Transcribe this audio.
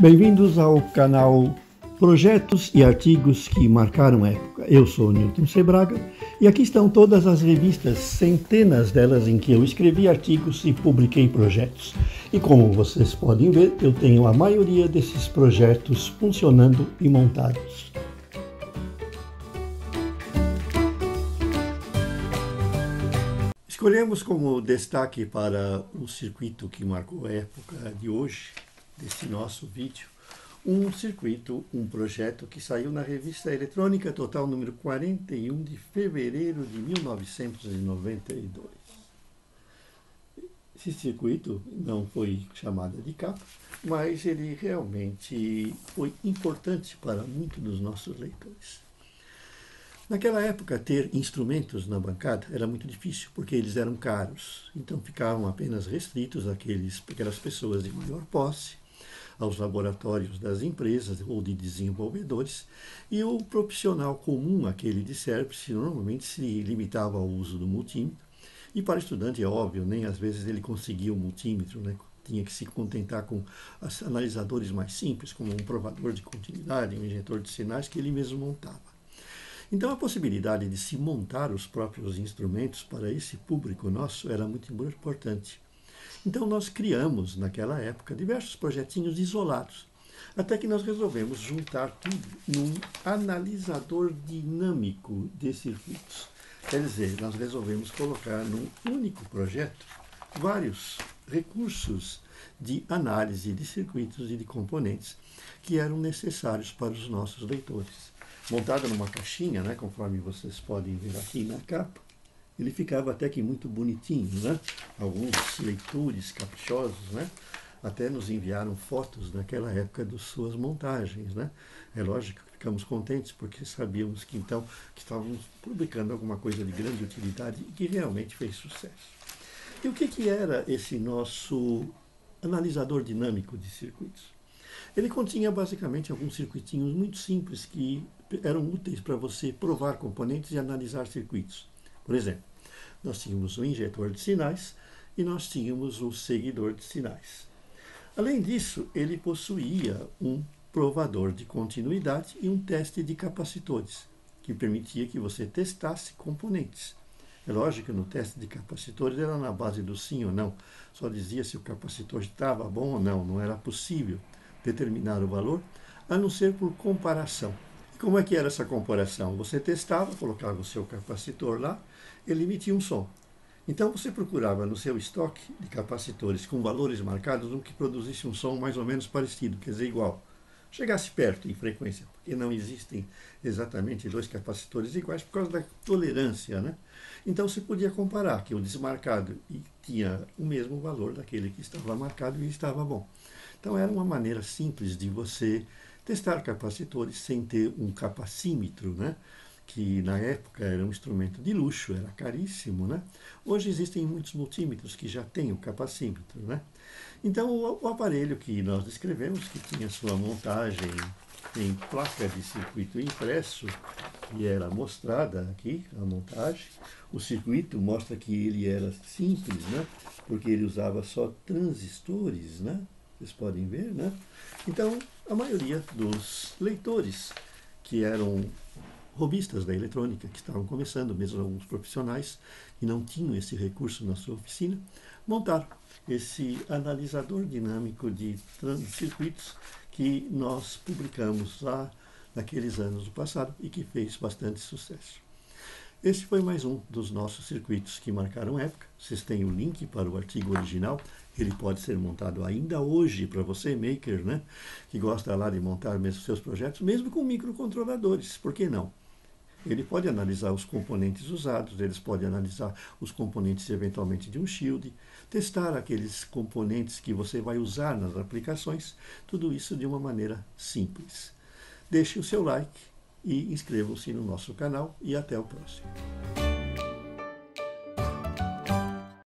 Bem-vindos ao canal Projetos e Artigos que Marcaram Época. Eu sou Newton Sebraga e aqui estão todas as revistas, centenas delas em que eu escrevi artigos e publiquei projetos. E como vocês podem ver, eu tenho a maioria desses projetos funcionando e montados. Escolhemos como destaque para o circuito que marcou a época de hoje, desse nosso vídeo, um projeto que saiu na revista eletrônica Total número 41 de fevereiro de 1992. Esse circuito não foi chamado de capa, mas ele realmente foi importante para muitos dos nossos leitores. Naquela época, ter instrumentos na bancada era muito difícil, porque eles eram caros. Então, ficavam apenas restritos àquelas pessoas de maior posse, aos laboratórios das empresas ou de desenvolvedores, e o profissional comum, aquele de serviço, normalmente se limitava ao uso do multímetro. E para o estudante, é óbvio, nem às vezes ele conseguia o multímetro, né? Tinha que se contentar com analisadores mais simples, como um provador de continuidade, um injetor de sinais que ele mesmo montava. Então, a possibilidade de se montar os próprios instrumentos para esse público nosso era muito importante. Então, nós criamos, naquela época, diversos projetinhos isolados, até que nós resolvemos juntar tudo num analisador dinâmico de circuitos. Quer dizer, nós resolvemos colocar num único projeto vários recursos de análise de circuitos e de componentes que eram necessários para os nossos leitores. Montado numa caixinha, né, conforme vocês podem ver aqui na capa, ele ficava até que muito bonitinho, né? Alguns leitores caprichosos, né, até nos enviaram fotos naquela época de suas montagens, né? É lógico que ficamos contentes porque sabíamos que então que estávamos publicando alguma coisa de grande utilidade e que realmente fez sucesso. E o que era esse nosso analisador dinâmico de circuitos? Ele continha basicamente alguns circuitinhos muito simples que eram úteis para você provar componentes e analisar circuitos. Por exemplo, nós tínhamos o injetor de sinais e nós tínhamos o seguidor de sinais. Além disso, ele possuía um provador de continuidade e um teste de capacitores, que permitia que você testasse componentes. É lógico que no teste de capacitores era na base do sim ou não, só dizia se o capacitor estava bom ou não, não era possível determinar o valor, a não ser por comparação. E como é que era essa comparação? Você testava, colocava o seu capacitor lá, ele emitia um som. Então você procurava no seu estoque de capacitores com valores marcados um que produzisse um som mais ou menos parecido, quer dizer, igual. Chegasse perto em frequência, porque não existem exatamente dois capacitores iguais por causa da tolerância, né? Então você podia comparar que o desmarcado tinha o mesmo valor daquele que estava marcado e estava bom. Então era uma maneira simples de você testar capacitores sem ter um capacímetro, né? Que na época era um instrumento de luxo, era caríssimo, né? Hoje existem muitos multímetros que já têm o capacímetro, né? Então o aparelho que nós descrevemos, que tinha sua montagem em placa de circuito impresso, que era mostrada aqui, a montagem. O circuito mostra que ele era simples, né? Porque ele usava só transistores, né? Vocês podem ver, né? Então, a maioria dos leitores que eram hobbyistas da eletrônica, que estavam começando, mesmo alguns profissionais que não tinham esse recurso na sua oficina, montaram esse analisador dinâmico de circuitos que nós publicamos lá naqueles anos do passado e que fez bastante sucesso. Esse foi mais um dos nossos circuitos que marcaram época. Vocês têm o link para o artigo original. Ele pode ser montado ainda hoje para você, maker, né? Que gosta lá de montar mesmo seus projetos, mesmo com microcontroladores. Por que não? Ele pode analisar os componentes usados, eles podem analisar os componentes eventualmente de um shield, testar aqueles componentes que você vai usar nas aplicações, tudo isso de uma maneira simples. Deixe o seu like e inscrevam-se no nosso canal e até o próximo.